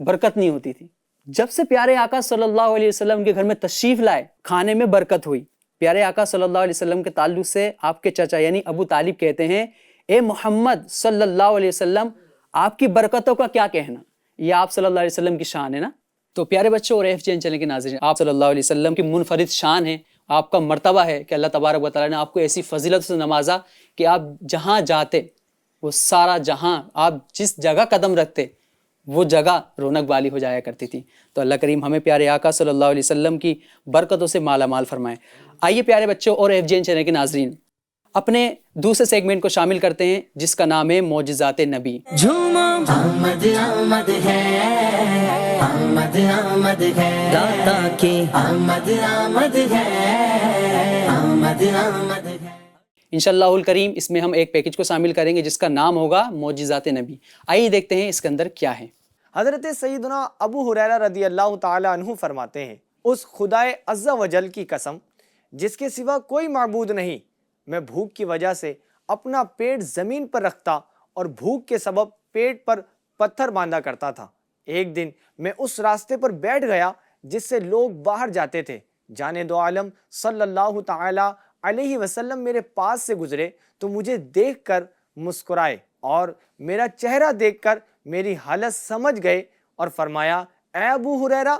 برکت نہیں ہوتی تھی. جب سے پیارے آقا صلی اللہ علیہ وسلم کے گھر میں تشریف لائے کھانے میں برکت ہوئی. پیارے آقا صلی اللہ علیہ وسلم کے تعلق سے آپ کے چچا یعنی ابو طالب کہتے ہیں اے محمد صلی اللہ علیہ وسلم آپ کی برکتوں کا کیا کہنا. یہ آپ صلی اللہ علیہ وسلم کی شان ہے نا. تو پیارے بچوں اور FJN چینل کے ناظرین آپ صلی اللہ علیہ وسلم کی منفرد شان ہے, آپ کا مرتبہ ہے کہ اللہ تبارک و تعالیٰ نے آپ کو ایسی فضیلت سے نوازا کہ آپ جہاں جاتے وہ سارا جہاں, آپ جس جگہ قدم رکھتے وہ جگہ رونق والی ہو جایا کرتی تھی. تو اللہ کریم ہمیں پیارے آقا صلی اللہ علیہ وسلم کی برکتوں سے مالا مال فرمائے. آئیے پیارے بچوں اور FJN چینل کے ناظرین اپنے دوسرے سیگمنٹ کو شامل کرتے ہیں جس کا نام ہے معجزات نبی. جھومو آمد آمد ہے, آمد آمد ہے, داتا کی آمد آمد ہے, آمد آمد ہے. انشاءاللہ الکریم اس میں ہم ایک پیکج کو شامل کریں گے جس کا نام ہوگا معجزات نبی. آئیے دیکھتے ہیں اس کے اندر کیا ہے. حضرت سیدنا ابو ہریرہ رضی اللہ تعالی عنہ فرماتے ہیں اس خدائے عز و جل کی قسم جس کے سوا کوئی معبود نہیں, میں بھوک کی وجہ سے اپنا پیٹ زمین پر رکھتا اور بھوک کے سبب پیٹ پر پتھر باندھا کرتا تھا. ایک دن میں اس راستے پر بیٹھ گیا جس سے لوگ باہر جاتے تھے. جانے دو عالم صلی اللہ تعالی علیہ وسلم میرے پاس سے گزرے تو مجھے دیکھ کر مسکرائے اور میرا چہرہ دیکھ کر میری حالت سمجھ گئے اور فرمایا اے ابو ہریرہ.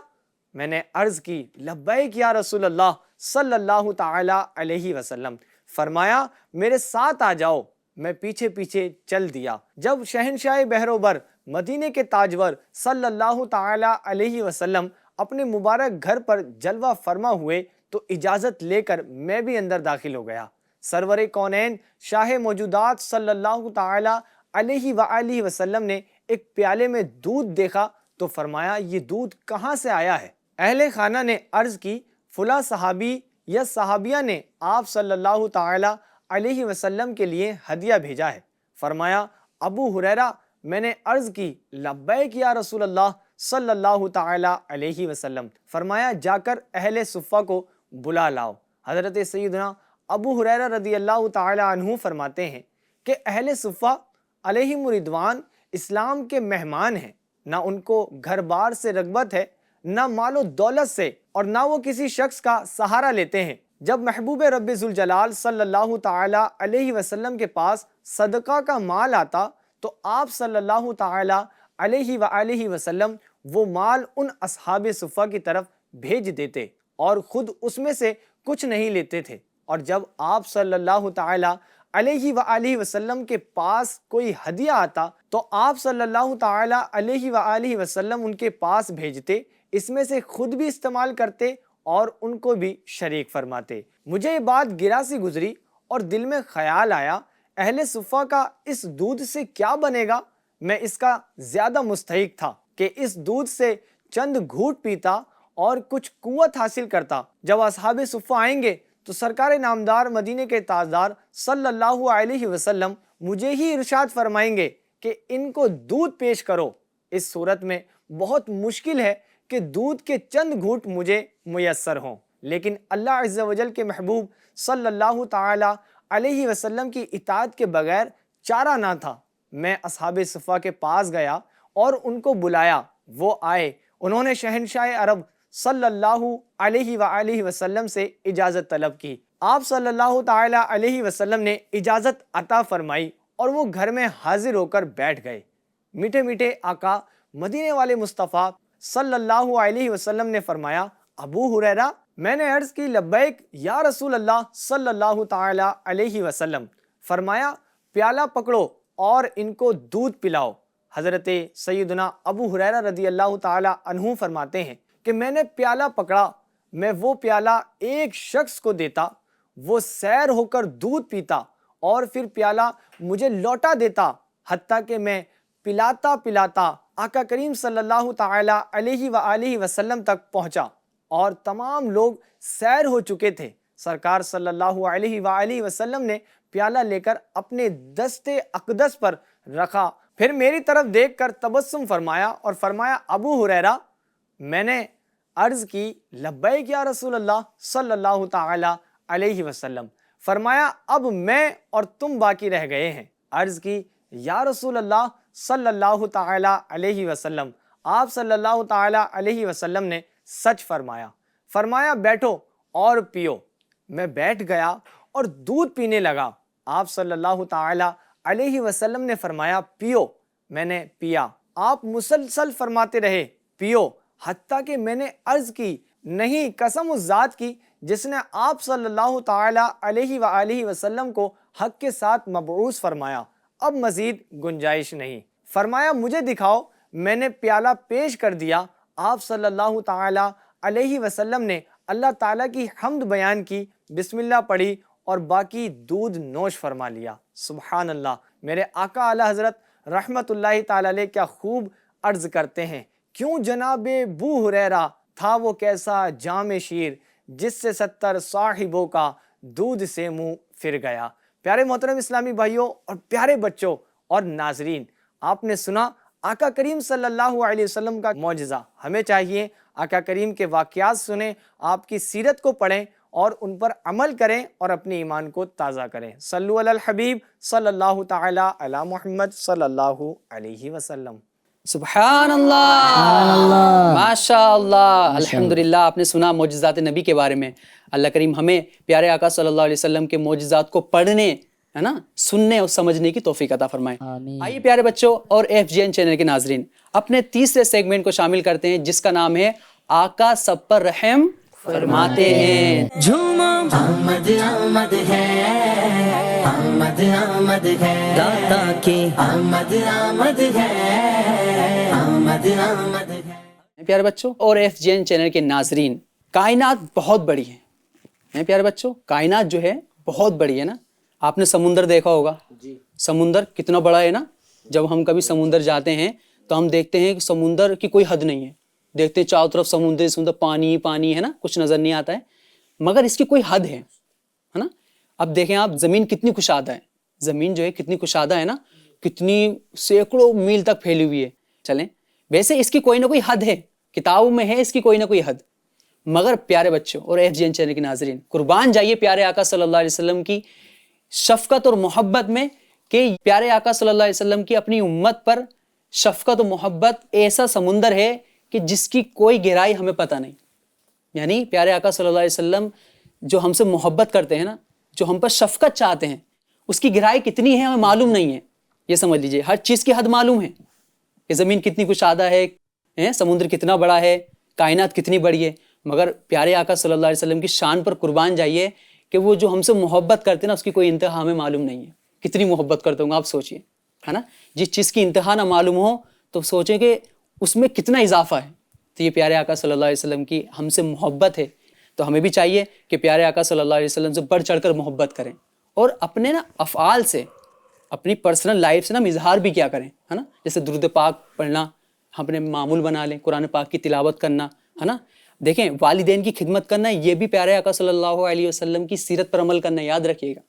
میں نے عرض کی لبیک یا رسول اللہ صلی اللہ تعالی علیہ وسلم. فرمایا میرے ساتھ آ جاؤ. میں پیچھے پیچھے چل دیا. جب شہنشاہ بحروبر مدینے کے تاجور صلی اللہ تعالی علیہ وسلم اپنے مبارک گھر پر جلوہ فرما ہوئے تو اجازت لے کر میں بھی اندر داخل ہو گیا. سرور کونین شاہ موجودات صلی اللہ تعالی علیہ وآلہ وسلم نے ایک پیالے میں دودھ دیکھا تو فرمایا یہ دودھ کہاں سے آیا ہے؟ اہل خانہ نے عرض کی فلاں صحابی یا صحابیہ نے آپ صلی اللہ تعالی علیہ وسلم کے لیے ہدیہ بھیجا ہے. فرمایا ابو ہریرہ میں نے عرض کی لبیک یا رسول اللہ صلی اللہ تعالی علیہ وسلم. فرمایا جا کر اہل صفہ کو بلا لاؤ. حضرت سیدنا ابو ہریرہ رضی اللہ تعالی عنہ فرماتے ہیں کہ اہل صفہ علیہم رضوان اسلام کے مہمان ہیں. نہ ان کو گھر بار سے رغبت ہے, نہ مال و دولت سے, اور نہ وہ کسی شخص کا سہارا لیتے ہیں. جب محبوب رب ذوالجلال صلی اللہ تعالی علیہ وسلم کے پاس صدقہ کا مال آتا تو آپ صلی اللہ تعالی علیہ وآلہ وسلم وہ مال ان اصحاب صفہ کی طرف بھیج دیتے اور خود اس میں سے کچھ نہیں لیتے تھے. اور جب آپ صلی اللہ تعالی علیہ وآلہ وسلم کے پاس کوئی ہدیہ آتا تو آپ صلی اللہ تعالی علیہ وآلہ وسلم ان کے پاس بھیجتے, اس میں سے خود بھی استعمال کرتے اور ان کو بھی شریک فرماتے. مجھے یہ بات گرا سی گزری اور دل میں خیال آیا اہل صفہ کا اس دودھ سے کیا بنے گا. میں اس کا زیادہ مستحق تھا کہ اس دودھ سے چند گھونٹ پیتا اور کچھ قوت حاصل کرتا. جب اصحاب صفہ آئیں گے تو سرکار نامدار مدینے کے تاجدار صلی اللہ علیہ وسلم مجھے ہی ارشاد فرمائیں گے کہ ان کو دودھ پیش کرو. اس صورت میں بہت مشکل ہے کہ دودھ کے چند گھونٹ مجھے میسر ہوں, لیکن اللہ عز و جل کے محبوب صلی اللہ تعالی علیہ وسلم کی اطاعت کے بغیر چارہ نہ تھا. میں اصحاب صفہ کے پاس گیا اور ان کو بلایا. وہ آئے. انہوں نے شہنشاہ عرب صلی اللہ علیہ وآلہ وسلم سے اجازت طلب کی. آپ صلی اللہ تعالی علیہ وسلم نے اجازت عطا فرمائی اور وہ گھر میں حاضر ہو کر بیٹھ گئے. میٹھے میٹھے آقا مدینے والے مصطفیٰ صلی اللہ علیہ وسلم نے فرمایا ابو ہریرہ. میں نے عرض کی لبیک یا رسول اللہ صلی اللہ تعالی علیہ وسلم. فرمایا پیالہ پکڑو اور ان کو دودھ پلاؤ. حضرت سیدنا ابو ہریرہ رضی اللہ تعالی عنہ فرماتے ہیں کہ میں نے پیالہ پکڑا, میں وہ پیالہ ایک شخص کو دیتا, وہ سیر ہو کر دودھ پیتا اور پھر پیالہ مجھے لوٹا دیتا, حتیٰ کہ میں پلاتا پلاتا آقا کریم صلی اللہ تعالی علیہ وآلہ وسلم تک پہنچا اور تمام لوگ سیر ہو چکے تھے. سرکار صلی اللہ علیہ وآلہ وسلم نے پیالہ لے کر اپنے دست اقدس پر رکھا, پھر میری طرف دیکھ کر تبسم فرمایا اور فرمایا ابو ہریرہ. میں نے عرض کی لبیک یا رسول اللہ صلی اللہ تعالی علیہ وسلم. فرمایا اب میں اور تم باقی رہ گئے ہیں. عرض کی یا رسول اللہ صلی اللہ تعالی علیہ وسلم آپ صلی اللہ تعالیٰ علیہ وسلم نے سچ فرمایا۔ فرمایا بیٹھو اور پیو۔ میں بیٹھ گیا اور دودھ پینے لگا۔ آپ صلی اللہ تعالیٰ علیہ وسلم نے فرمایا پیو۔ میں نے پیا۔ آپ مسلسل فرماتے رہے پیو، حتیٰ کہ میں نے عرض کی نہیں، قسم اس ذات کی جس نے آپ صلی اللہ تعالیٰ علیہ وآلہ وسلم کو حق کے ساتھ مبعوث فرمایا، اب مزید گنجائش نہیں۔ فرمایا مجھے دکھاؤ۔ میں نے پیالہ پیش کر دیا۔ آپ صلی اللہ تعالیٰ علیہ وسلم نے اللہ تعالیٰ کی حمد بیان کی، بسم اللہ پڑھی اور باقی دودھ نوش فرما لیا۔ سبحان اللہ۔ میرے آقا اعلیٰ حضرت رحمت اللہ تعالیٰ علیہ کیا خوب عرض کرتے ہیں، کیوں جناب ابو ہریرہ تھا وہ کیسا جام شیر، جس سے 70 صاحبوں کا دودھ سے منہ پھر گیا۔ پیارے محترم اسلامی بھائیوں اور پیارے بچوں اور ناظرین، آپ نے سنا آقا کریم صلی اللہ علیہ وسلم کا معجزہ۔ ہمیں چاہیے آقا کریم کے واقعات سنیں، آپ کی سیرت کو پڑھیں اور ان پر عمل کریں اور اپنے ایمان کو تازہ کریں۔ صلو علی الحبیب صلی اللہ تعالی علی محمد صلی اللہ علیہ وسلم۔ سبحان اللہ، ماشاء اللہ، الحمدللہ۔ آپ نے سنا معجزات نبی کے بارے میں۔ اللہ کریم ہمیں پیارے آقا صلی اللہ علیہ وسلم کے معجزات کو پڑھنے، ہے نا، سننے اور سمجھنے کی توفیق عطا فرمائے۔ آئیے پیارے بچوں اور FGN چینل کے ناظرین، اپنے تیسرے سیگمنٹ کو شامل کرتے ہیں جس کا نام ہے آقا سب پر رحم فرماتے ہیں۔ جھومو آمد آمد ہے، آمد آمد ہے، داتا کی آمد آمد ہے، آمد آمد ہے۔ پیارے بچوں اور FGN چینل کے ناظرین، کائنات بہت بڑی ہے پیارے بچوں، کائنات جو ہے بہت بڑی ہے نا۔ آپ نے سمندر دیکھا ہوگا، سمندر کتنا بڑا ہے نا۔ جب ہم کبھی سمندر جاتے ہیں تو ہم دیکھتے ہیں کہ سمندر کی کوئی حد نہیں ہے، دیکھتے ہیں چاروں طرف سمندر پانی پانی ہے نا، کچھ نظر نہیں آتا ہے، مگر اس کی کوئی حد ہے نا۔ اب دیکھیں آپ، زمین کتنی کشادہ ہے، زمین جو ہے کتنی کشادہ ہے نا، کتنی سینکڑوں میل تک پھیلی ہوئی ہے۔ چلیں، ویسے اس کی کوئی نہ کوئی حد ہے، کتابوں میں ہے اس کی کوئی نہ کوئی حد، مگر پیارے بچوں اور FGN چینل کے ناظرین، قربان جائیے پیارے آقا صلی اللہ علیہ وسلم کی شفقت اور محبت میں کہ پیارے آقا صلی اللہ علیہ وسلم کی اپنی امت پر شفقت و محبت ایسا سمندر ہے کہ جس کی کوئی گہرائی ہمیں پتہ نہیں۔ یعنی پیارے آقا صلی اللہ علیہ وسلم جو ہم سے محبت کرتے ہیں نا، جو ہم پر شفقت چاہتے ہیں، اس کی گہرائی کتنی ہے ہمیں معلوم نہیں ہے۔ یہ سمجھ لیجئے، ہر چیز کی حد معلوم ہے کہ زمین کتنی کشادہ ہے، سمندر کتنا بڑا ہے، کائنات کتنی بڑی ہے، مگر پیارے آقا صلی اللہ علیہ وسلم کی شان پر قربان جائیے کہ وہ جو ہم سے محبت کرتے ہیں نا، اس کی کوئی انتہا ہمیں معلوم نہیں ہے۔ کتنی محبت کرتے ہوں گے آپ سوچئے، ہے نا۔ جس چیز کی انتہا نہ معلوم ہو تو سوچیں کہ اس میں کتنا اضافہ ہے۔ تو یہ پیارے آقا صلی اللہ علیہ وسلم کی ہم سے محبت ہے، تو ہمیں بھی چاہیے کہ پیارے آقا صلی اللہ علیہ وسلم سے بڑھ چڑھ کر محبت کریں اور اپنے نا افعال سے، اپنی پرسنل لائف سے نا اظہار بھی کیا کریں، ہے نا۔ جیسے درود پاک پڑھنا ہم اپنے معمول بنا لیں، قرآن پاک کی تلاوت کرنا، ہے نا۔ دیکھیں، والدین کی خدمت کرنا، یہ بھی پیارے آقا صلی اللہ علیہ وسلم کی سیرت پر عمل کرنا، یاد رکھیے گا۔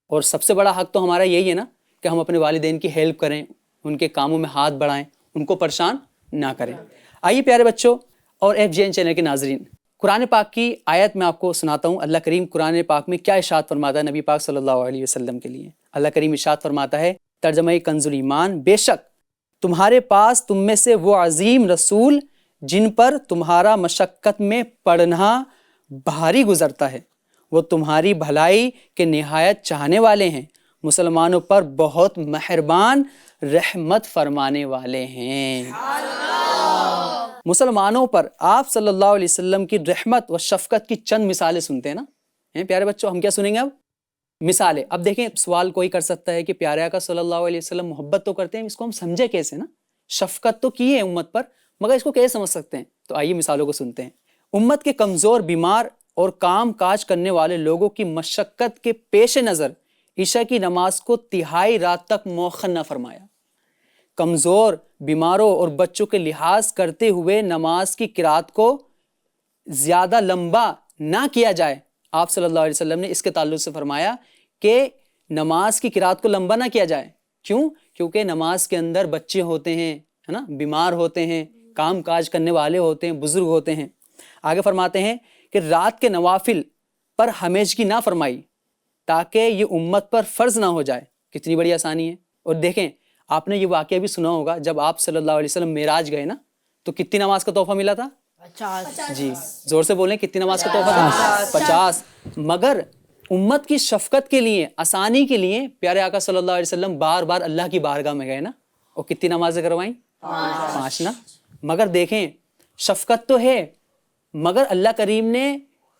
اور سب سے بڑا حق تو ہمارا یہی ہے نا کہ ہم اپنے والدین کی ہیلپ کریں، ان کے کاموں میں ہاتھ بڑھائیں، ان کو پریشان نہ کریں۔ آئیے پیارے بچوں اور FGN چینل کے ناظرین، قرآن پاک کی آیت میں آپ کو سناتا ہوں۔ اللہ کریم قرآن پاک میں کیا ارشاد فرماتا ہے نبی پاک صلی اللہ علیہ وسلم کے لیے۔ اللہ کریم ارشاد فرماتا ہے، ترجمہ کنز الایمان، بے شک تمہارے پاس تم میں سے وہ عظیم رسول جن پر تمہارا مشقت میں پڑھنا بھاری گزرتا ہے، وہ تمہاری بھلائی کے نہایت چاہنے والے ہیں، مسلمانوں پر بہت مہربان، رحمت فرمانے والے ہیں۔ مسلمانوں پر آپ صلی اللہ علیہ وسلم کی رحمت و شفقت کی چند مثالیں سنتے ہیں نا۔ پیارے بچوں، ہم کیا سنیں گے اب؟ مثالیں۔ اب دیکھیں، سوال کوئی کر سکتا ہے کہ پیارے آقا صلی اللہ علیہ وسلم محبت تو کرتے ہیں، اس کو ہم سمجھے کیسے نا؟ شفقت تو کی ہے امت پر، مگر اس کو کیسے سمجھ سکتے ہیں؟ تو آئیے مثالوں کو سنتے ہیں۔ امت کے کمزور، بیمار اور کام کاج کرنے والے لوگوں کی مشقت کے پیش نظر عشاء کی نماز کو تہائی رات تک مؤخر نہ فرمایا۔ کمزور، بیماروں اور بچوں کے لحاظ کرتے ہوئے نماز کی قرات کو زیادہ لمبا نہ کیا جائے۔ آپ صلی اللہ علیہ وسلم نے اس کے تعلق سے فرمایا کہ نماز کی قرات کو لمبا نہ کیا جائے۔ کیوں؟ کیونکہ نماز کے اندر بچے ہوتے ہیں، ہے نا، بیمار ہوتے ہیں، کام کاج کرنے والے ہوتے ہیں، بزرگ ہوتے ہیں۔ آگے فرماتے ہیں کہ رات کے نوافل پر ہمیشگی نہ فرمائی تاکہ یہ امت پر فرض نہ ہو جائے۔ کتنی بڑی آسانی ہے۔ اور دیکھیں، آپ نے یہ واقعہ بھی سنا ہوگا، جب آپ صلی اللہ علیہ وسلم معراج گئے نا، تو کتنی نماز کا تحفہ ملا تھا؟ 50. جی زور سے بولیں کتنی نماز کا تحفہ تھا؟ 50. مگر امت کی شفقت کے لیے، آسانی کے لیے پیارے آقا صلی اللہ علیہ وسلم بار بار اللہ کی بارگاہ میں گئے نا، اور کتنی نمازیں کروائیں؟ 5 نا. مگر دیکھیں شفقت تو ہے، مگر اللہ کریم نے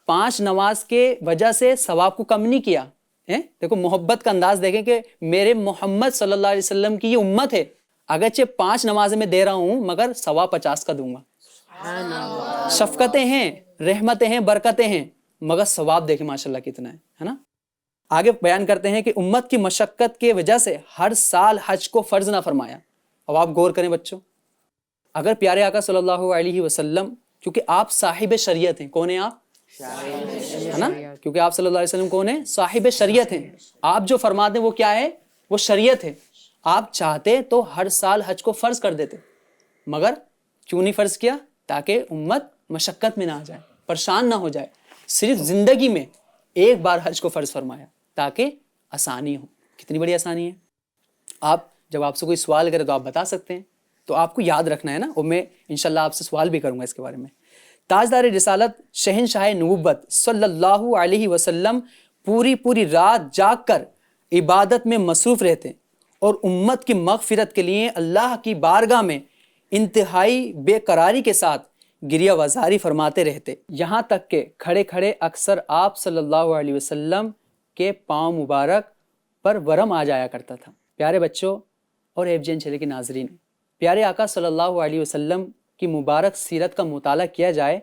5 نماز کے وجہ سے ثواب کو کم نہیں کیا. دیکھو محبت کا انداز دیکھیں کہ میرے محمد صلی اللہ علیہ وسلم کی یہ امت ہے، اگرچہ 5 نمازیں میں دے رہا ہوں مگر ثواب 50 کا دوں گا. شفقتیں ہیں، رحمتیں ہیں، برکتیں ہیں، مگر ثواب دیکھیں ماشاءاللہ کتنا ہے نا. آگے بیان کرتے ہیں کہ امت کی مشقت کی وجہ سے ہر سال حج کو فرض نہ فرمایا. اب آپ غور کریں بچوں، اگر پیارے آقا صلی اللہ علیہ وسلم، کیونکہ آپ صاحب شریعت ہیں، کون ہیں آپ؟ ہے نا، کیونکہ آپ صلی اللہ علیہ وسلم کون ہیں؟ صاحب شریعت ہیں. آپ جو فرماتے ہیں وہ کیا ہے؟ وہ شریعت ہے. آپ چاہتے تو ہر سال حج کو فرض کر دیتے، مگر کیوں نہیں فرض کیا؟ تاکہ امت مشقت میں نہ آ جائے، پریشان نہ ہو جائے. صرف زندگی میں ایک بار حج کو فرض فرمایا تاکہ آسانی ہو. کتنی بڑی آسانی ہے. آپ جب آپ سے کوئی سوال کرے تو آپ بتا سکتے ہیں، تو آپ کو یاد رکھنا ہے نا، اور میں انشاءاللہ آپ سے سوال بھی کروں گا اس کے بارے میں. تاجدار رسالت شہنشاہ نبوت صلی اللہ علیہ وسلم پوری رات جاگ کر عبادت میں مصروف رہتے اور امت کی مغفرت کے لیے اللہ کی بارگاہ میں انتہائی بے قراری کے ساتھ گریہ وزاری فرماتے رہتے، یہاں تک کہ کھڑے کھڑے اکثر آپ صلی اللہ علیہ وسلم کے پاؤں مبارک پر ورم آ جایا کرتا تھا. پیارے بچوں اور FJN چینل کے ناظرین، پیارے آقا صلی اللہ علیہ وسلم کی مبارک سیرت کا مطالعہ کیا جائے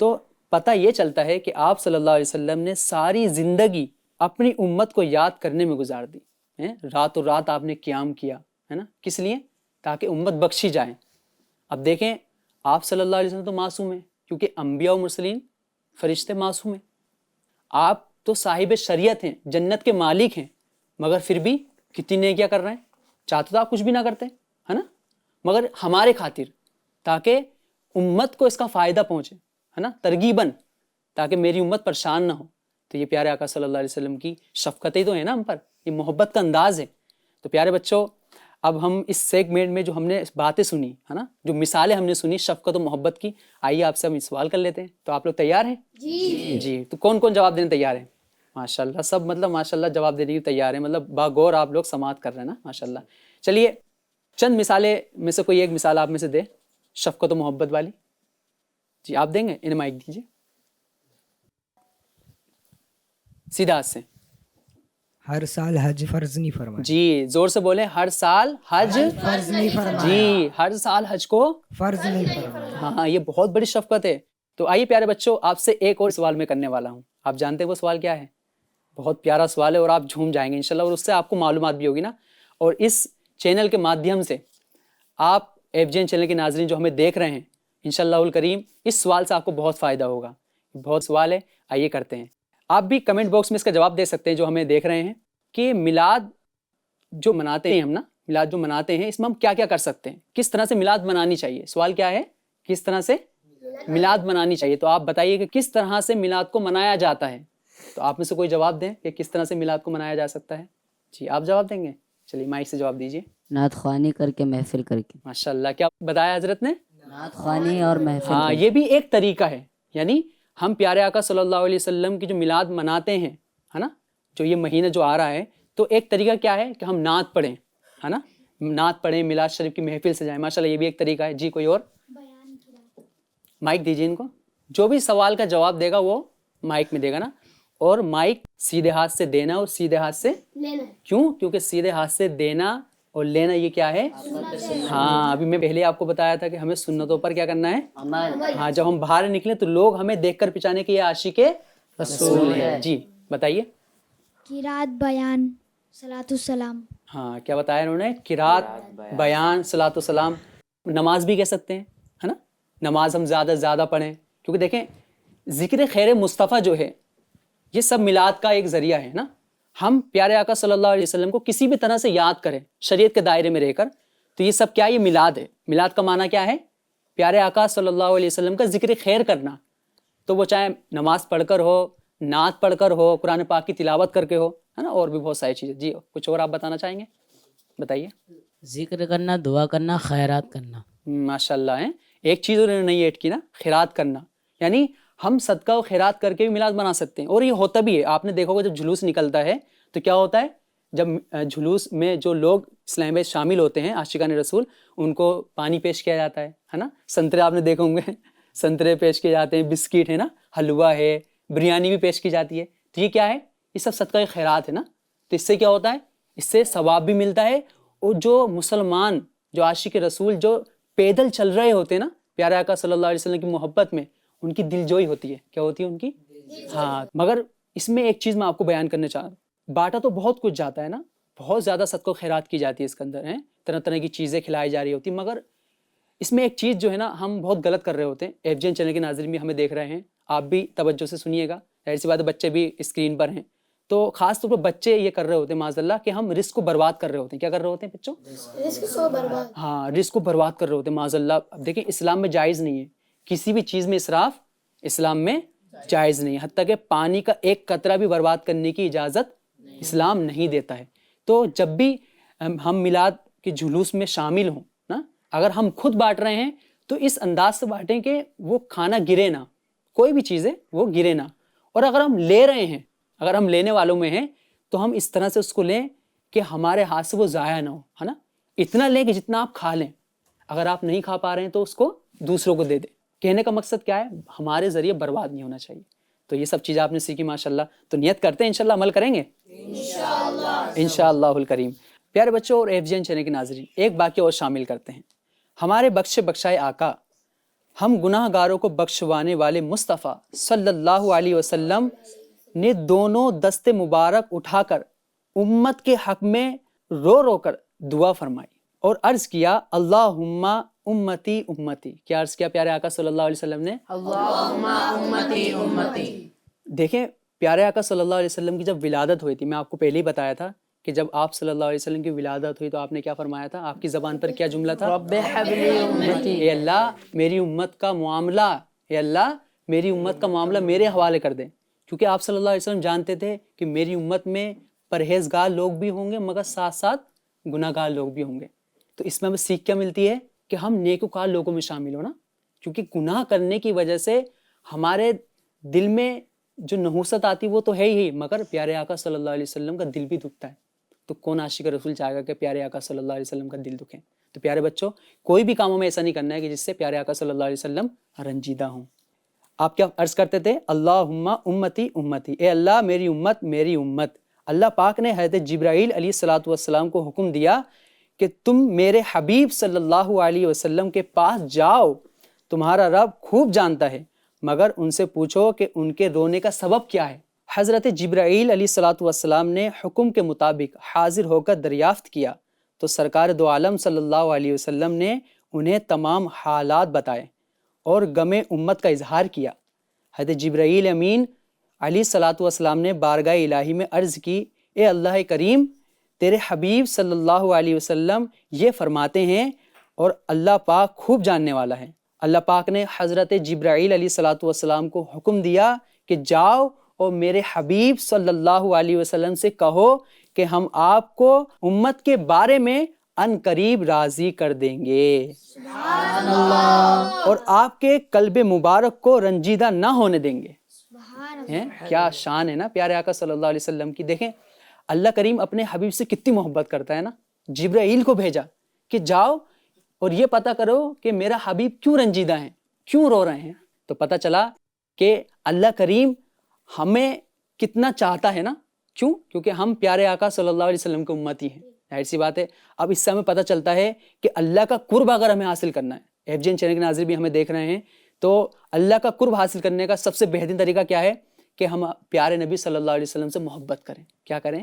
تو پتہ یہ چلتا ہے کہ آپ صلی اللہ علیہ وسلم نے ساری زندگی اپنی امت کو یاد کرنے میں گزار دی. رات و رات آپ نے قیام کیا ہے نا، کس لیے؟ تاکہ امت بخشی جائے. اب دیکھیں آپ صلی اللہ علیہ وسلم تو معصوم ہیں، کیونکہ انبیاء و مرسلین فرشتے معصوم ہیں. آپ تو صاحب شریعت ہیں، جنت کے مالک ہیں، مگر پھر بھی کتنی نیکیاں کر رہے ہیں. چاہتے تو آپ کچھ بھی نہ کرتے ہے نا، مگر ہمارے خاطر، تاکہ امت کو اس کا فائدہ پہنچے ہے نا، ترغیباً، تاکہ میری امت پریشان نہ ہو. تو یہ پیارے آقا صلی اللہ علیہ وسلم کی شفقتیں تو ہیں نا ہم پر، یہ محبت کا انداز ہے. تو پیارے بچوں، اب ہم اس سیگمنٹ میں جو ہم نے باتیں سنی ہے نا، جو مثالیں ہم نے سنی شفقت و محبت کی، آئیے آپ سے ہم سوال کر لیتے ہیں. تو آپ لوگ تیار ہیں؟ جی. تو کون کون جواب دینے تیار ہیں؟ ماشاءاللہ سب، مطلب ماشاءاللہ جواب دینے کی تیار ہیں، مطلب باغور آپ لوگ سماعت کر رہے ہیں نا ماشاءاللہ. چلیے چند مثالیں میں سے کوئی ایک مثال آپ میں سے دے شفقت و محبت والی. جی آپ دیں گے؟ انہیں مائک دیجیے سیدھا ہاتھ سے. ہر سال حج فرض نہیں فرمایا. جی زور سے بولیں، ہر سال حج فرض نہیں فرمایا. جی ہر سال حج کو فرض نہیں فرمایا. ہاں یہ بہت بڑی شفقت ہے. تو آئیے پیارے بچوں، آپ سے ایک اور سوال میں کرنے والا ہوں. آپ جانتے ہیں وہ سوال کیا ہے؟ بہت پیارا سوال ہے اور آپ جھوم جائیں گے انشاءاللہ، اور اس سے آپ کو معلومات بھی ہوگی نا. اور اس چینل کے مادھیم سے آپ FJN چینل کے ناظرین جو ہمیں دیکھ رہے ہیں، انشاءاللہ الکریم اس سوال سے آپ کو بہت فائدہ ہوگا. بہت سوال ہے، آئیے کرتے ہیں. آپ بھی کمنٹ باکس میں اس کا جواب دے سکتے ہیں جو ہمیں دیکھ رہے ہیں، کہ میلاد جو مناتے ہیں ہم نا، میلاد جو مناتے ہیں اس میں ہم کیا کیا کر سکتے ہیں، کس طرح سے میلاد منانی چاہیے. سوال کیا ہے؟ کس طرح سے میلاد منانی چاہیے. تو آپ بتائیے کہ کس طرح سے میلاد کو منایا جاتا ہے. تو آپ میں سے کوئی جواب دیں کہ کس طرح سے میلاد کو منایا جا سکتا ہے. جی آپ جواب دیں گے؟ چلیے مائک سے جواب دیجیے. نعت خوانی کر کے، محفل کر کے. ماشاءاللہ، کیا بتایا حضرت نے؟ نعت خوانی اور محفل. ہاں یہ بھی ایک طریقہ ہے. یعنی ہم پیارے آقا صلی اللہ علیہ وسلم کی جو میلاد مناتے ہیں ہے نا، جو یہ مہینہ جو آ رہا ہے، تو ایک طریقہ کیا ہے کہ ہم نعت پڑھیں ہے نا، نعت پڑھیں، میلاد شریف کی محفل سے جائیں. ماشاءاللہ یہ بھی ایک طریقہ ہے. جی کوئی اور؟ مائک دیجیے ان کو. جو بھی سوال کا جواب دے گا وہ مائک میں دے گا نا، اور مائک سیدھے ہاتھ سے دینا اور سیدھے ہاتھ سے لینا. کیوں؟ کیونکہ سیدھے ہاتھ سے دینا اور لینا یہ کیا ہے؟ ہاں ابھی میں پہلے آپ کو بتایا تھا کہ ہمیں سنتوں پر کیا کرنا ہے؟ ہاں جب ہم باہر نکلیں تو لوگ ہمیں دیکھ کر پہچانے کہ یہ عاشق رسول ہے. جی بتائیے. قرات، بیان، صلاۃ السلام. ہاں کیا بتایا انہوں نے؟ قرات، بیان، صلاۃ السلام. نماز بھی کہہ سکتے ہیں ہے نا، نماز ہم زیادہ سے زیادہ پڑھیں، کیونکہ دیکھیں ذکر خیر مصطفیٰ جو ہے یہ سب میلاد کا ایک ذریعہ ہے نا. ہم پیارے آقا صلی اللہ علیہ وسلم کو کسی بھی طرح سے یاد کریں شریعت کے دائرے میں رہ کر، تو یہ سب کیا؟ یہ میلاد ہے. میلاد کا معنی کیا ہے؟ پیارے آقا صلی اللہ علیہ وسلم کا ذکر خیر کرنا. تو وہ چاہے نماز پڑھ کر ہو، نعت پڑھ کر ہو، قرآن پاک کی تلاوت کر کے ہو ہے نا، اور بھی بہت ساری چیزیں. جی کچھ اور آپ بتانا چاہیں گے؟ بتائیے. ذکر کرنا، دعا کرنا، خیرات کرنا. ماشاء اللہ ہے. ایک چیز انہوں نے نہیں ایڈ کی نا، خیرات کرنا، یعنی ہم صدقہ و خیرات کر کے بھی میلاد بنا سکتے ہیں، اور یہ ہوتا بھی ہے۔ آپ نے دیکھا ہوگا جب جلوس نکلتا ہے تو کیا ہوتا ہے، جب جلوس میں جو لوگ اسلام میں شامل ہوتے ہیں عاشقان رسول، ان کو پانی پیش کیا جاتا ہے نا، سنترے آپ نے دیکھے ہوں گے، سنترے پیش کیے جاتے ہیں، بسکٹ ہے نا، حلوہ ہے، بریانی بھی پیش کی جاتی ہے۔ تو یہ کیا ہے، یہ سب صدقہ خیرات ہے نا۔ تو اس سے کیا ہوتا ہے، اس سے ثواب بھی ملتا ہے، اور جو مسلمان، جو عاشق رسول جو پیدل چل رہے ہوتے ہیں نا پیارے آقا صلی اللہ علیہ وسلم کی محبت میں، ان کی دل جوئی ہوتی ہے۔ کیا ہوتی ہے ان کی؟ ہاں۔ مگر اس میں ایک چیز میں آپ کو بیان کرنا چاہ رہا ہوں، باٹا تو بہت کچھ جاتا ہے نا، بہت زیادہ صدقہ و خیرات کی جاتی ہے اس کے اندر، طرح طرح کی چیزیں کھلائی جا رہی ہوتی ہیں، مگر اس میں ایک چیز جو ہے نا ہم بہت غلط کر رہے ہوتے ہیں۔ ایف جی این چینل کے ناظرین بھی ہمیں دیکھ رہے ہیں، آپ بھی توجہ سے سنیے گا، ظاہر سی بات ہے بچے بھی اسکرین پر ہیں، تو خاص طور پر بچے یہ کر رہے ہوتے ہیں معاذ اللہ کہ ہم رزق کو برباد کر رہے ہوتے ہیں۔ کیا کر رہے ہوتے ہیں بچوں؟ رزق کو برباد۔ ہاں، رزق کو برباد کر رہے ہوتے ہیں معاذ اللہ۔ اب دیکھیں اسلام میں جائز نہیں ہے، کسی بھی چیز میں اسراف اسلام میں جائز نہیں ہے، حتیٰ کہ پانی کا ایک قطرہ بھی برباد کرنے کی اجازت اسلام نہیں دیتا ہے۔ تو جب بھی ہم میلاد کے جلوس میں شامل ہوں نا، اگر ہم خود بانٹ رہے ہیں تو اس انداز سے بانٹیں کہ وہ کھانا گرے نہ، کوئی بھی چیز ہے وہ گرے نہ، اور اگر ہم لے رہے ہیں، اگر ہم لینے والوں میں ہیں تو ہم اس طرح سے اس کو لیں کہ ہمارے ہاتھ سے وہ ضائع نہ ہو، ہے نا، اتنا لیں کہ جتنا آپ کھا لیں، اگر آپ نہیں کھا پا رہے ہیں تو اس کو دوسروں کو دے دیں۔ کہنے کا مقصد کیا ہے، ہمارے ذریعے برباد نہیں ہونا چاہیے۔ تو یہ سب چیزیں آپ نے سیکھی ماشاءاللہ، تو نیت کرتے ہیں انشاءاللہ عمل کریں گے انشاءاللہ الکریم۔ پیارے بچوں اور ایف جی این چینل کے ناظرین، ایک واقعہ اور شامل کرتے ہیں۔ ہمارے بخشے بخشائے آقا، ہم گناہ گاروں کو بخشوانے والے مصطفیٰ صلی اللہ علیہ وسلم نے دونوں دست مبارک اٹھا کر امت کے حق میں رو رو کر دعا فرمائی اور عرض کیا، اللہم امتی امتی۔ کیا عرض کیا پیارے آقا صلی اللہ علیہ وسلم نے؟ اللہم امتی امتی۔ دیکھیں پیارے آقا صلی اللہ علیہ وسلم کی جب ولادت ہوئی تھی، میں آپ کو پہلے ہی بتایا تھا کہ جب آپ صلی اللہ علیہ وسلم کی ولادت ہوئی تو آپ نے کیا فرمایا تھا، آپ کی زبان پر کیا جملہ تھا؟ رب حب لی امتی۔ اے اللہ میری امت کا معاملہ، اے اللہ میری امت کا معاملہ میرے حوالے کر دیں، کیونکہ آپ صلی اللہ علیہ وسلم جانتے تھے کہ میری امت میں پرہیزگار لوگ بھی ہوں گے مگر ساتھ ساتھ گناہ گار لوگ بھی ہوں گے۔ تو اس میں ہمیں سیکھ کیا ملتی ہے کہ ہم نیکوکار لوگوں میں شامل ہو نا، کیونکہ گناہ کرنے کی وجہ سے ہمارے دل میں جو نحوست آتی وہ تو ہے ہی، مگر پیارے آقا صلی اللہ علیہ وسلم کا دل بھی دکھتا ہے۔ تو کون عاشق رسول چاہے گا کہ پیارے آقا صلی اللہ علیہ وسلم کا دل دکھے؟ تو پیارے بچوں، کوئی بھی کاموں میں ایسا نہیں کرنا ہے کہ جس سے پیارے آقا صلی اللہ علیہ وسلم رنجیدہ ہوں۔ آپ کیا عرض کرتے تھے؟ اللہم امتی امتی، اے اللہ میری امت میری امت۔ اللہ پاک نے حضرت جبرائیل علیہ الصلوۃ والسلام کو حکم دیا کہ تم میرے حبیب صلی اللہ علیہ وسلم کے پاس جاؤ، تمہارا رب خوب جانتا ہے، مگر ان سے پوچھو کہ ان کے رونے کا سبب کیا ہے۔ حضرت جبرائیل علیہ الصلوۃ والسلام نے حکم کے مطابق حاضر ہو کر دریافت کیا تو سرکار دو عالم صلی اللہ علیہ وسلم نے انہیں تمام حالات بتائے اور غم امت کا اظہار کیا۔ حضرت جبرائیل امین علیہ الصلوۃ والسلام نے بارگاہ الہی میں عرض کی، اے اللہ کریم، تیرے حبیب صلی اللہ علیہ وسلم یہ فرماتے ہیں اور اللہ پاک خوب جاننے والا ہے۔ اللہ پاک نے حضرت جبرائیل علیہ الصلوۃ والسلام کو حکم دیا کہ جاؤ اور میرے حبیب صلی اللہ علیہ وسلم سے کہو کہ ہم آپ کو امت کے بارے میں ان قریب راضی کر دیں گے، سبحان اللہ، اور آپ کے قلب مبارک کو رنجیدہ نہ ہونے دیں گے۔ کیا شان ہے نا پیارے آقا صلی اللہ علیہ وسلم کی۔ دیکھیں اللہ کریم اپنے حبیب سے کتنی محبت کرتا ہے نا، جبرائیل کو بھیجا کہ جاؤ اور یہ پتہ کرو کہ میرا حبیب کیوں رنجیدہ ہیں، کیوں رو رہے ہیں۔ تو پتہ چلا کہ اللہ کریم ہمیں کتنا چاہتا ہے نا، کیوں؟ کیونکہ ہم پیارے آقا صلی اللہ علیہ وسلم کے امتی ہیں، ظاہر سی بات ہے۔ اب اس سے ہمیں پتہ چلتا ہے کہ اللہ کا قرب اگر ہمیں حاصل کرنا ہے، ایف جی این چینل کے ناظرین بھی ہمیں دیکھ رہے ہیں، تو اللہ کا قرب حاصل کرنے کا سب سے بہترین طریقہ کیا ہے کہ ہم پیارے نبی صلی اللہ علیہ وسلم سے محبت کریں۔ کیا کریں؟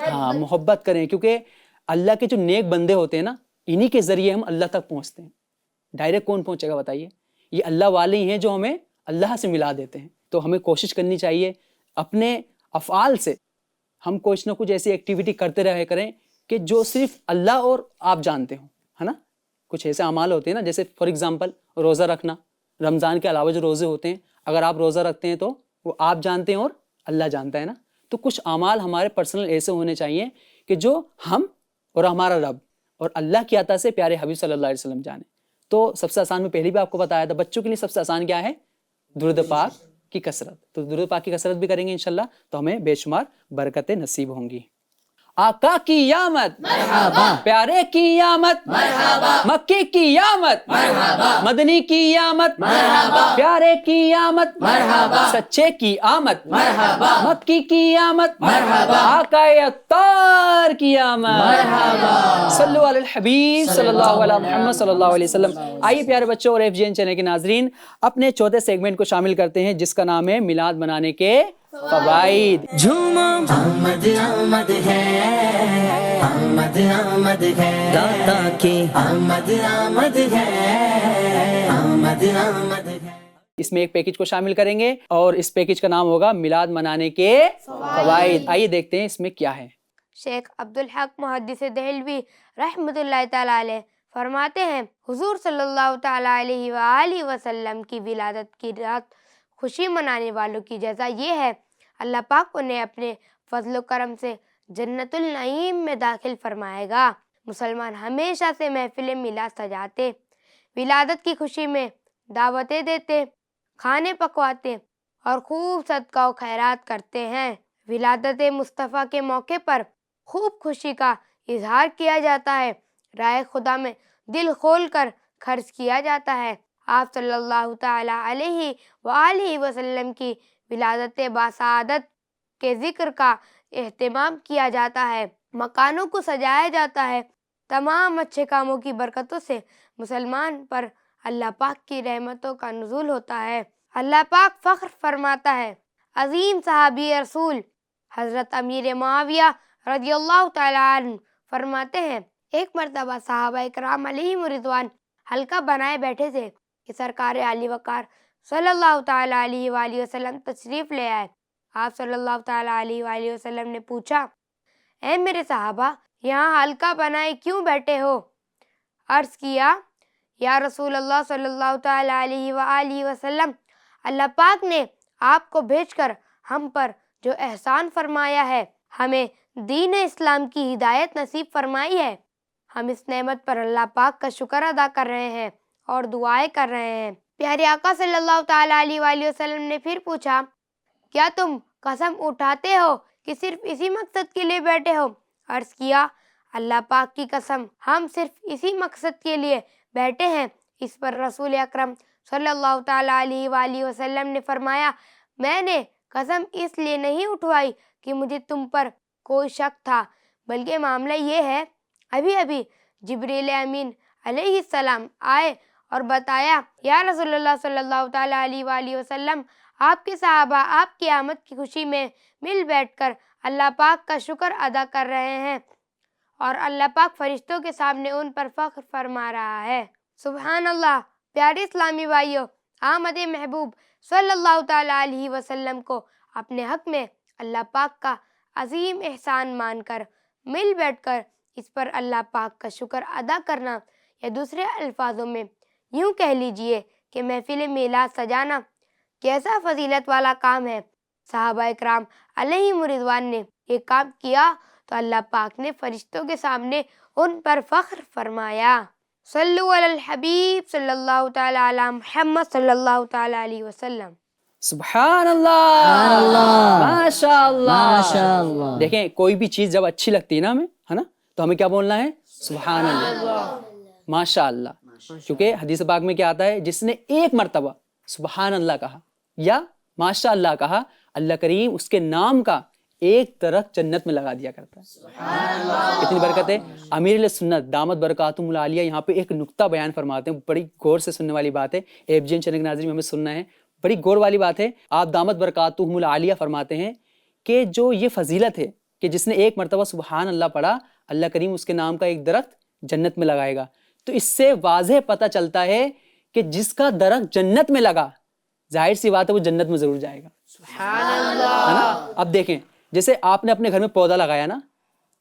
ہاں، محبت کریں، کیونکہ اللہ کے جو نیک بندے ہوتے ہیں نا، انہی کے ذریعے ہم اللہ تک پہنچتے ہیں۔ ڈائریکٹ کون پہنچے گا بتائیے؟ یہ اللہ والے ہی ہیں جو ہمیں اللہ سے ملا دیتے ہیں۔ تو ہمیں کوشش کرنی چاہیے اپنے افعال سے، ہم کچھ نہ کچھ ایسی ایکٹیویٹی کرتے رہے کریں کہ جو صرف اللہ اور آپ جانتے ہوں، ہے نا۔ کچھ ایسے اعمال ہوتے ہیں نا، جیسے فار ایگزامپل روزہ رکھنا، رمضان کے علاوہ جو روزے ہوتے ہیں، اگر آپ روزہ رکھتے ہیں تو وہ آپ جانتے ہیں اور اللہ جانتا ہے نا۔ تو کچھ اعمال ہمارے پرسنل ایسے ہونے چاہیے کہ جو ہم اور ہمارا رب اور اللہ کی عطا سے پیارے حبیب صلی اللہ علیہ وسلم جانیں۔ تو سب سے آسان میں پہلے بھی آپ کو بتایا تھا، بچوں کے لیے سب سے آسان کیا ہے؟ درود پاک کی کثرت. تو درود پاک کی کثرت بھی کریں گے انشاءاللہ تو ہمیں بے شمار برکتیں نصیب ہوں گی. آقا کی آمد مرحبا، پیارے کی آمد مرحبا، مکی کی آمد مرحبا، مدنی کی آمد مرحبا، پیارے کی آمد مرحبا، سچے کی آمد مرحبا، مکی کی آمد مرحبا، آقا عطار کی آمد مرحبا. صلو علی الحبیب صلی اللہ علیہ محمد صلی اللہ علیہ وسلم. آئیے پیارے بچوں اور FGN چینل کے ناظرین اپنے چوتھے سیگمنٹ کو شامل کرتے ہیں جس کا نام ہے میلاد منانے کے فوائد. جھومو آمد آمد ہے، آمد آمد ہے، داتا کی آمد آمد ہے، آمد آمد ہے. اس میں ایک پیکج کو شامل کریں گے اور اس پیکج کا نام ہوگا میلاد منانے کے فوائد. آئیے دیکھتے ہیں اس میں کیا ہے. شیخ عبدالحق محدث دہلوی رحمۃ اللہ تعالیٰ علیہ فرماتے ہیں حضور صلی اللہ تعالیٰ علیہ وآلہ وسلم کی ولادت کی رات خوشی منانے والوں کی جزا یہ ہے اللہ پاک انہیں اپنے فضل و کرم سے جنت النعیم میں داخل فرمائے گا. مسلمان ہمیشہ سے محفل میلاد سجاتے، ولادت کی خوشی میں دعوتیں دیتے، کھانے پکواتے اور خوب صدقہ و خیرات کرتے ہیں. ولادت مصطفیٰ کے موقع پر خوب خوشی کا اظہار کیا جاتا ہے، راہ خدا میں دل کھول کر خرچ کیا جاتا ہے. آپ صلی اللہ تعالیٰ علیہ وآلہ وسلم کی ولادت باسعادت کے ذکر کا اہتمام کیا جاتا ہے، مکانوں کو سجایا جاتا ہے. تمام اچھے کاموں کی برکتوں سے مسلمان پر اللہ پاک کی رحمتوں کا نزول ہوتا ہے. اللہ پاک فخر فرماتا ہے. عظیم صحابی رسول حضرت امیر معاویہ رضی اللہ تعالیٰ عنہ فرماتے ہیں ایک مرتبہ صحابہ اکرام علیہم رضوان حلقہ بنائے بیٹھے تھے کہ سرکار علی وقار صلی اللہ تعالیٰ علیہ وآلہ وسلم تشریف لے آئے. آپ صلی اللہ تعالیٰ علیہ وآلہ وسلم نے پوچھا اے میرے صحابہ یہاں حلقہ بنائے کیوں بیٹھے ہو؟ عرض کیا یا رسول اللہ صلی اللہ تعالیٰ علیہ وآلہ وسلم اللہ پاک نے آپ کو بھیج کر ہم پر جو احسان فرمایا ہے، ہمیں دین اسلام کی ہدایت نصیب فرمائی ہے، ہم اس نعمت پر اللہ پاک کا شکر ادا کر رہے ہیں اور دعائیں کر رہے ہیں. پیارے آقا صلی اللہ تعالیٰ علیہ وآلہ وسلم نے پھر پوچھا کیا تم قسم اٹھاتے ہو کہ صرف اسی مقصد کے لیے بیٹھے ہو؟ عرض کیا اللہ پاک کی قسم ہم صرف اسی مقصد کے لیے بیٹھے ہیں. اس پر رسول اکرم صلی اللہ تعالیٰ علیہ وآلہ وسلم نے فرمایا میں نے قسم اس لیے نہیں اٹھوائی کہ مجھے تم پر کوئی شک تھا، بلکہ معاملہ یہ ہے ابھی جبریل امین علیہ السلام آئے اور بتایا یا رسول اللہ صلی اللہ تعالیٰ علیہ وآلہ وسلم آپ کے صحابہ آپ کی آمد کی خوشی میں مل بیٹھ کر اللہ پاک کا شکر ادا کر رہے ہیں اور اللہ پاک فرشتوں کے سامنے ان پر فخر فرما رہا ہے. سبحان اللہ. پیارے اسلامی بھائیوں، آمد محبوب صلی اللہ تعالیٰ علیہ وسلم کو اپنے حق میں اللہ پاک کا عظیم احسان مان کر مل بیٹھ کر اس پر اللہ پاک کا شکر ادا کرنا، یا دوسرے الفاظوں میں یوں کہہ لیجئے کہ محفل میلاد سجانا کیسا فضیلت والا کام ہے. صحابہ اکرام علیہم رضوان نے یہ کام کیا تو اللہ پاک نے فرشتوں کے سامنے ان پر فخر فرمایا. صلو علی الحبیب صلی اللہ تعالیٰ علی محمد صلی اللہ تعالیٰ علیہ وسلم. سبحان اللہ، ماشاء ماشاء اللہ. اللہ. دیکھیں کوئی بھی چیز جب اچھی لگتی ہے نا ہمیں، ہے نا، تو ہمیں کیا بولنا ہے؟ سبحان اللہ، ماشاء اللہ. کیونکہ حدیث پاک میں کیا آتا ہے جس نے ایک مرتبہ سبحان اللہ کہا یا ماشاء اللہ کہا اللہ کریم اس کے نام کا ایک درخت جنت میں لگا دیا کرتا ہے. کتنی برکت ہے. امیر علیہ سنت دامت برکاتہم العالیہ یہاں پہ ایک نقطہ بیان فرماتے ہیں، بڑی غور سے سننے والی بات ہے. FGN چینل کے ناظرین ہمیں سننا ہے، بڑی غور والی بات ہے. آپ دامت برکاتہم العالیہ فرماتے ہیں کہ جو یہ فضیلت ہے کہ جس نے ایک مرتبہ سبحان اللہ پڑھا اللہ کریم اس کے نام کا ایک درخت جنت میں لگائے گا. تو اس سے واضح پتہ چلتا ہے کہ جس کا درخت جنت میں لگا ظاہر سی بات ہے وہ جنت میں ضرور جائے گا. سبحان اللہ. اب دیکھیں جیسے آپ نے اپنے گھر میں پودا لگایا نا،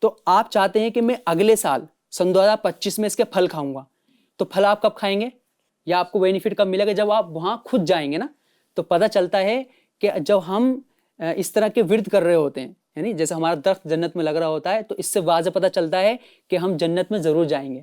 تو آپ چاہتے ہیں کہ میں اگلے سال سن 2025 میں اس کے پھل کھاؤں گا، تو پھل آپ کب کھائیں گے یا آپ کو بینیفٹ کب ملے گا؟ جب آپ وہاں خود جائیں گے نا. تو پتہ چلتا ہے کہ جب ہم اس طرح کے ورد کر رہے ہوتے ہیں، یعنی جیسے ہمارا درخت جنت میں لگ رہا ہوتا ہے، تو اس سے واضح پتہ چلتا ہے کہ ہم جنت میں ضرور جائیں گے،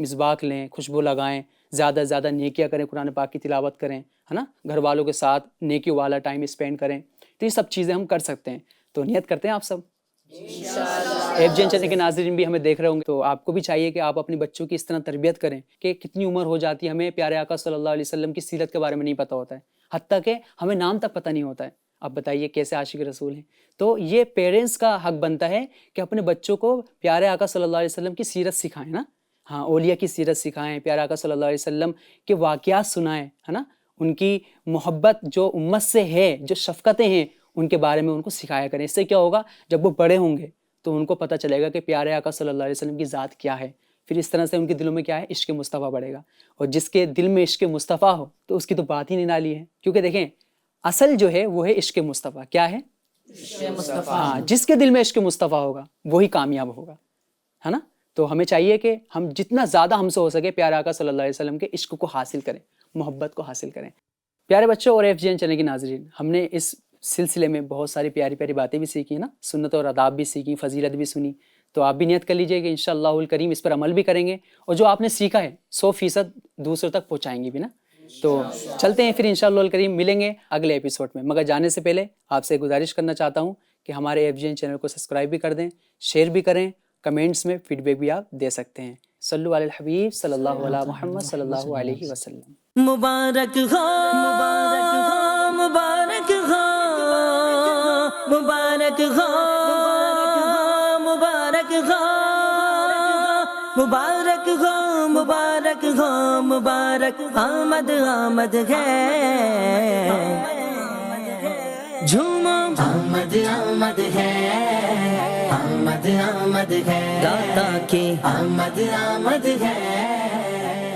مسباک لیں، خوشبو لگائیں، زیادہ سے زیادہ نیکیاں کریں، قرآن پاک کی تلاوت کریں، ہے نا، گھر والوں کے ساتھ نیکی والا ٹائم اسپینڈ کریں. تو یہ سب چیزیں ہم کر سکتے ہیں. تو نیت کرتے ہیں آپ سب؟ ایف جی این چینل کے ناظرین بھی ہمیں دیکھ رہے ہوں گے، تو آپ کو بھی چاہیے کہ آپ اپنی بچوں کی اس طرح تربیت کریں کہ کتنی عمر ہو جاتی ہے ہمیں پیارے آقا صلی اللہ علیہ وسلم کی سیرت کے بارے میں نہیں پتہ ہوتا ہے، حتیٰ کہ ہمیں نام تک پتہ نہیں ہوتا ہے. آپ بتائیے کیسے عاشق رسول ہیں. تو یہ پیرنٹس کا حق بنتا ہے کہ اپنے بچوں کو پیارے آقا صلی اللہ علیہ وسلم کی سیرت سکھائیں نا. ہاں، اولیاء کی سیرت سکھائیں، پیارے آقا صلی اللہ علیہ وسلم کے واقعات سنائیں، ہے نا، ان کی محبت جو امت سے ہے، جو شفقتیں ہیں ان کے بارے میں ان کو سکھایا کریں. اس سے کیا ہوگا، جب وہ بڑے ہوں گے تو ان کو پتہ چلے گا کہ پیارے آقا صلی اللہ علیہ وسلم کی ذات کیا ہے. پھر اس طرح سے ان کے دلوں میں کیا ہے، عشق مصطفیٰ بڑھے گا. اور جس کے دل میں عشق مصطفیٰ ہو تو اس کی تو بات ہی نرالی ہے. کیونکہ دیکھیں اصل جو ہے وہ ہے عشق مصطفیٰ. کیا ہے؟ ہاں، جس کے دل میں عشق مصطفیٰ ہوگا وہی کامیاب ہوگا، ہے نا. تو ہمیں چاہیے کہ ہم جتنا زیادہ ہم سے ہو سکے پیارے آقا صلی اللہ علیہ وسلم کے عشق کو حاصل کریں، محبت کو حاصل کریں. پیارے بچوں اور ایف جی این چینل کے ناظرین، ہم نے اس سلسلے میں بہت ساری پیاری پیاری باتیں بھی سیکھی نا، سنت اور آداب بھی سیکھی، فضیلت بھی سنی. تو آپ بھی نیت کر لیجئے کہ انشاءاللہ الکریم اس پر عمل بھی کریں گے، اور جو آپ نے سیکھا ہے 100% دوسروں تک پہنچائیں گے بھی نا. تو چلتے ہیں پھر انشاءاللہ الکریم، ملیں گے اگلے ایپیسوڈ میں. مگر جانے سے پہلے آپ سے گزارش کرنا چاہتا ہوں کہ ہمارے ایف جی این چینل کو سبسکرائب بھی کر دیں، شیئر بھی کریں، کمنٹس میں فیڈ بیک بھی آپ دے سکتے ہیں. صلو علی الحبیب صلی اللہ علیہ محمد صلی اللہ علیہ وسلم. مبارک ہو مبارک ہو مبارک ہو مبارک ہو مبارک ہو مبارک ہو مبارک آمد آمد ہے جھومو آمد آمد ہے آمد آمد ہے داتا کی آمد آمد ہے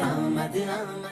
آمد آمد